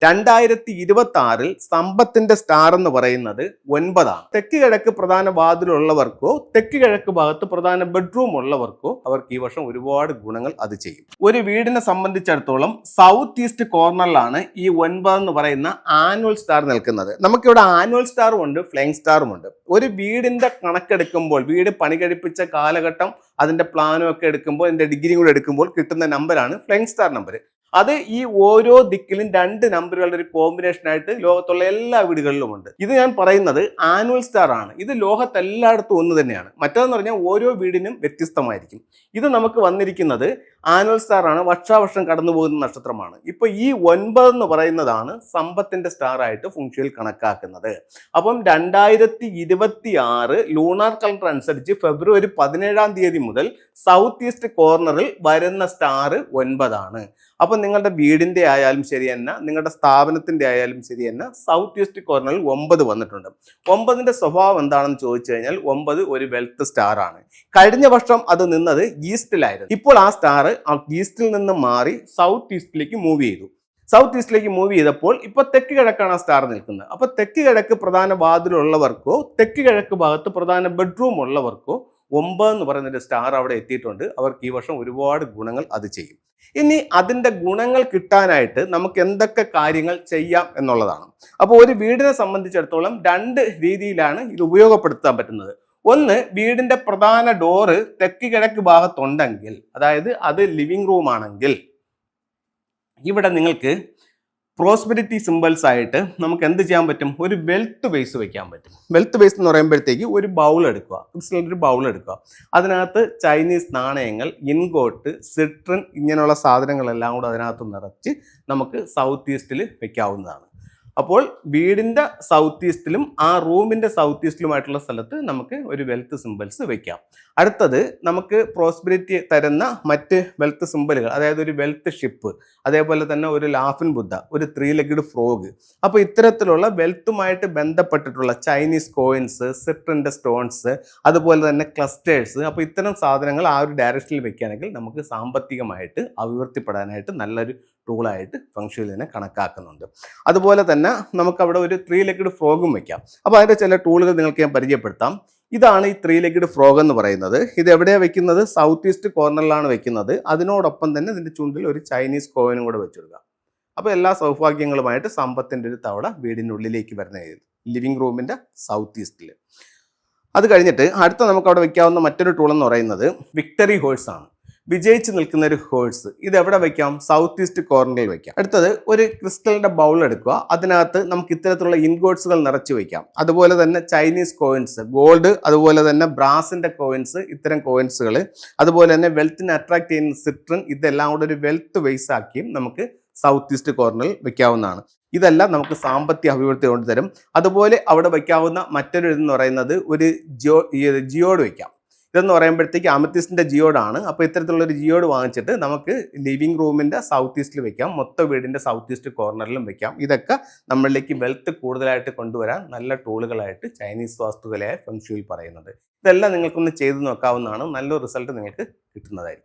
2026 സമ്പത്തിന്റെ സ്റ്റാർ എന്ന് പറയുന്നത് 9 ആണ്. തെക്ക് കിഴക്ക് പ്രധാന വാതിലുള്ളവർക്കോ തെക്ക് കിഴക്ക് ഭാഗത്ത് പ്രധാന ബെഡ്റൂം ഉള്ളവർക്കോ അവർക്ക് ഈ വർഷം ഒരുപാട് ഗുണങ്ങൾ അത് ചെയ്യും. ഒരു വീടിനെ സംബന്ധിച്ചിടത്തോളം സൗത്ത് ഈസ്റ്റ് കോർണറിലാണ് ഈ 9 എന്ന് പറയുന്ന ആനുവൽ സ്റ്റാർ നിൽക്കുന്നത്. നമുക്കിവിടെ ആനുവൽ സ്റ്റാറും ഉണ്ട്, ഫ്ലൈങ് സ്റ്റാറും ഉണ്ട്. ഒരു വീടിന്റെ കണക്കെടുക്കുമ്പോൾ, വീട് പണി കഴിപ്പിച്ച കാലഘട്ടം അതിന്റെ പ്ലാനും ഒക്കെ എടുക്കുമ്പോൾ, അതിന്റെ ഡിഗ്രിയും കൂടെ എടുക്കുമ്പോൾ കിട്ടുന്ന നമ്പറാണ് ഫ്ലൈങ് സ്റ്റാർ നമ്പർ. അത് ഈ ഓരോ ദിക്കിലും 2 നമ്പറുകളുടെ ഒരു കോമ്പിനേഷൻ ആയിട്ട് ലോകത്തുള്ള എല്ലാ വീടുകളിലും ഉണ്ട്. ഇത് ഞാൻ പറയുന്നത് ആനുവൽ സ്റ്റാർ ആണ്. ഇത് ലോകത്ത് എല്ലായിടത്തും ഒന്ന് തന്നെയാണ്. മറ്റേതെന്ന് പറഞ്ഞാൽ ഓരോ വീടിനും വ്യത്യസ്തമായിരിക്കും. ഇത് നമുക്ക് വന്നിരിക്കുന്നത് ആനുവൽ സ്റ്റാർ ആണ്, വർഷാവർഷം കടന്നു പോകുന്ന നക്ഷത്രമാണ്. ഇപ്പൊ ഈ 9 എന്ന് പറയുന്നതാണ് സമ്പത്തിന്റെ സ്റ്റാർ ആയിട്ട് ഫുങ്ഷയിൽ കണക്കാക്കുന്നത്. അപ്പം 2026 ലൂണാർ കലണ്ടർ അനുസരിച്ച് ഫെബ്രുവരി 17 തീയതി മുതൽ സൗത്ത് ഈസ്റ്റ് കോർണറിൽ വരുന്ന സ്റ്റാർ 9 ആണ്. അപ്പൊ നിങ്ങളുടെ വീടിന്റെ ആയാലും ശരി തന്നെ, നിങ്ങളുടെ സ്ഥാപനത്തിന്റെ ആയാലും ശരി തന്നെ, സൗത്ത് ഈസ്റ്റ് കോർണറിൽ 9 വന്നിട്ടുണ്ട്. 9ന്റെ സ്വഭാവം എന്താണെന്ന് ചോദിച്ചു കഴിഞ്ഞാൽ 9 ഒരു വെൽത്ത് സ്റ്റാർ ആണ്. കഴിഞ്ഞ വർഷം അത് നിന്നത് ഈസ്റ്റിലായിരുന്നു. ഇപ്പോൾ ആ സ്റ്റാർ ഈസ്റ്റിൽ നിന്ന് മാറി സൗത്ത് ഈസ്റ്റിലേക്ക് മൂവ് ചെയ്തു. സൗത്ത് ഈസ്റ്റിലേക്ക് മൂവ് ചെയ്തപ്പോൾ ഇപ്പൊ തെക്ക് കിഴക്കാണ് ആ സ്റ്റാർ നിൽക്കുന്നത്. അപ്പൊ തെക്ക് കിഴക്ക് പ്രധാന വാതിലുള്ളവർക്കോ തെക്ക് കിഴക്ക് ഭാഗത്ത് പ്രധാന ബെഡ്റൂം ഉള്ളവർക്കോ 9 എന്ന് പറയുന്നൊരു സ്റ്റാർ അവിടെ എത്തിയിട്ടുണ്ട്. അവർക്ക് ഈ വർഷം ഒരുപാട് ഗുണങ്ങൾ അത് ചെയ്യും. ഇനി അതിന്റെ ഗുണങ്ങൾ കിട്ടാനായിട്ട് നമുക്ക് എന്തൊക്കെ കാര്യങ്ങൾ ചെയ്യാം എന്നുള്ളതാണ്. അപ്പോൾ ഒരു വീടിനെ സംബന്ധിച്ചിടത്തോളം 2 രീതിയിലാണ് ഇത് ഉപയോഗപ്പെടുത്താൻ പറ്റുന്നത്. ഒന്ന്, വീടിന്റെ പ്രധാന ഡോറ് തെക്ക് കിഴക്ക് ഭാഗത്തുണ്ടെങ്കിൽ, അതായത് അത് ലിവിംഗ് റൂം ആണെങ്കിൽ, ഇവിടെ നിങ്ങൾക്ക് പ്രോസ്പെരിറ്റി സിമ്പിൾസ് ആയിട്ട് നമുക്ക് എന്ത് ചെയ്യാൻ പറ്റും? ഒരു വെൽത്ത് ബേസ് വെക്കാൻ പറ്റും. വെൽത്ത് ബേസ് എന്ന് പറയുമ്പോഴത്തേക്ക് ഒരു ബൗൾ എടുക്കുക, ഒരു ബൗൾ എടുക്കുക. അതിനകത്ത് ചൈനീസ് നാണയങ്ങൾ, ഇൻഗോട്ട്, സിട്രിൻ ഇങ്ങനെയുള്ള സാധനങ്ങളെല്ലാം കൂടെ അതിനകത്ത് നിറച്ച് നമുക്ക് സൗത്ത് ഈസ്റ്റിൽ വെക്കാവുന്നതാണ്. അപ്പോൾ വീടിന്റെ സൗത്ത് ഈസ്റ്റിലും ആ റൂമിന്റെ സൗത്ത് ഈസ്റ്റിലുമായിട്ടുള്ള സ്ഥലത്ത് നമുക്ക് ഒരു വെൽത്ത് സിമ്പിൾസ് വെക്കാം. അടുത്തത്, നമുക്ക് പ്രോസ്പെരിറ്റി തരുന്ന മറ്റ് വെൽത്ത് സിമ്പിളുകൾ, അതായത് ഒരു വെൽത്ത് ഷിപ്പ്, അതേപോലെ തന്നെ ഒരു ലാഫിൻ ബുദ്ധ, ഒരു 3 ലെഗ്ഡ് ഫ്രോഗ്. അപ്പോൾ ഇത്തരത്തിലുള്ള വെൽത്തുമായിട്ട് ബന്ധപ്പെട്ടിട്ടുള്ള ചൈനീസ് കോയിൻസ്, സിട്രിന്റെ സ്റ്റോൺസ്, അതുപോലെ തന്നെ ക്ലസ്റ്റേഴ്സ്, അപ്പോൾ ഇത്തരം സാധനങ്ങൾ ആ ഒരു ഡയറക്ഷനിൽ വെക്കുകയാണെങ്കിൽ നമുക്ക് സാമ്പത്തികമായിട്ട് അഭിവൃദ്ധിപ്പെടാനായിട്ട് നല്ലൊരു ടൂളായിട്ട് ഫംഗ്ഷനിൽ തന്നെ കണക്കാക്കുന്നുണ്ട്. അതുപോലെ തന്നെ നമുക്ക് അവിടെ ഒരു 3 ലെഗ്ഡ് ഫ്രോഗും വെക്കാം. അപ്പോൾ അതിൻ്റെ ചില ടൂളുകൾ നിങ്ങൾക്ക് ഞാൻ പരിചയപ്പെടുത്താം. ഇതാണ് ഈ 3 ലെഗ്ഡ് ഫ്രോഗ് എന്ന് പറയുന്നത്. ഇത് എവിടെയാണ് വെക്കുന്നത്? സൗത്ത് ഈസ്റ്റ് കോർണറിലാണ് വെക്കുന്നത്. അതിനോടൊപ്പം തന്നെ ഇതിൻ്റെ ചുണ്ടിൽ ഒരു ചൈനീസ് കോയിനും കൂടെ വെച്ചെടുക്കുക. അപ്പോൾ എല്ലാ സൗഭാഗ്യങ്ങളുമായിട്ട് സമ്പത്തിൻ്റെ ഒരു തവണ വീടിനുള്ളിലേക്ക് വരുന്ന ലിവിംഗ് റൂമിൻ്റെ സൗത്ത് ഈസ്റ്റിൽ. അത് കഴിഞ്ഞിട്ട് അടുത്ത നമുക്ക് അവിടെ വെക്കാവുന്ന മറ്റൊരു ടൂൾ എന്ന് പറയുന്നത് വിക്ടറി ഹോഴ്സ് ആണ്. വിജയിച്ച് നിൽക്കുന്ന ഒരു ഹോഴ്സ്. ഇത് എവിടെ വെക്കാം? സൗത്ത് ഈസ്റ്റ് കോർണറിൽ വെക്കാം. അടുത്തത്, ഒരു ക്രിസ്റ്റലിന്റെ ബൗൾ എടുക്കുക. അതിനകത്ത് നമുക്ക് ഇത്തരത്തിലുള്ള ഇൻഗോട്ട്സുകൾ നിറച്ച് വെക്കാം. അതുപോലെ തന്നെ ചൈനീസ് കോയിൻസ്, ഗോൾഡ്, അതുപോലെ തന്നെ ബ്രാസിന്റെ കോയിൻസ്, ഇത്തരം കോയിൻസുകൾ, അതുപോലെ തന്നെ വെൽത്തിനെ അട്രാക്ട് ചെയ്യുന്ന സിട്രിൻ, ഇതെല്ലാം കൂടെ ഒരു വെൽത്ത് ബേസ് ആക്കിയും നമുക്ക് സൗത്ത് ഈസ്റ്റ് കോർണറിൽ വെക്കാവുന്നതാണ്. ഇതെല്ലാം നമുക്ക് സാമ്പത്തിക അഭിവൃദ്ധി കൊണ്ടുതരും. അതുപോലെ അവിടെ വയ്ക്കാവുന്ന മറ്റൊരു ഇതെന്ന് പറയുന്നത് ഒരു ജിയോഡ് വയ്ക്കാം. ഇതെന്ന് പറയുമ്പോഴത്തേക്ക് അമത്തിസ്റ്റിന്റെ ജിയോഡാണ്. അപ്പോൾ ഇത്തരത്തിലുള്ള ഒരു ജിയോഡ് വാങ്ങിച്ചിട്ട് നമുക്ക് ലിവിംഗ് റൂമിന്റെ സൗത്ത് ഈസ്റ്റിൽ വെക്കാം, മൊത്തം വീടിന്റെ സൗത്ത് ഈസ്റ്റ് കോർണറിലും വെക്കാം. ഇതൊക്കെ നമ്മളിലേക്ക് വെൽത്ത് കൂടുതലായിട്ട് കൊണ്ടുവരാൻ നല്ല ടൂളുകളായിട്ട് ചൈനീസ് വാസ്തുകലയായ ഫെങ്ഷുയിൽ പറയുന്നുണ്ട്. ഇതെല്ലാം നിങ്ങൾക്കൊന്ന് ചെയ്ത് നോക്കാവുന്നതാണ്. നല്ലൊരു റിസൾട്ട് നിങ്ങൾക്ക് കിട്ടുന്നതായിരിക്കും.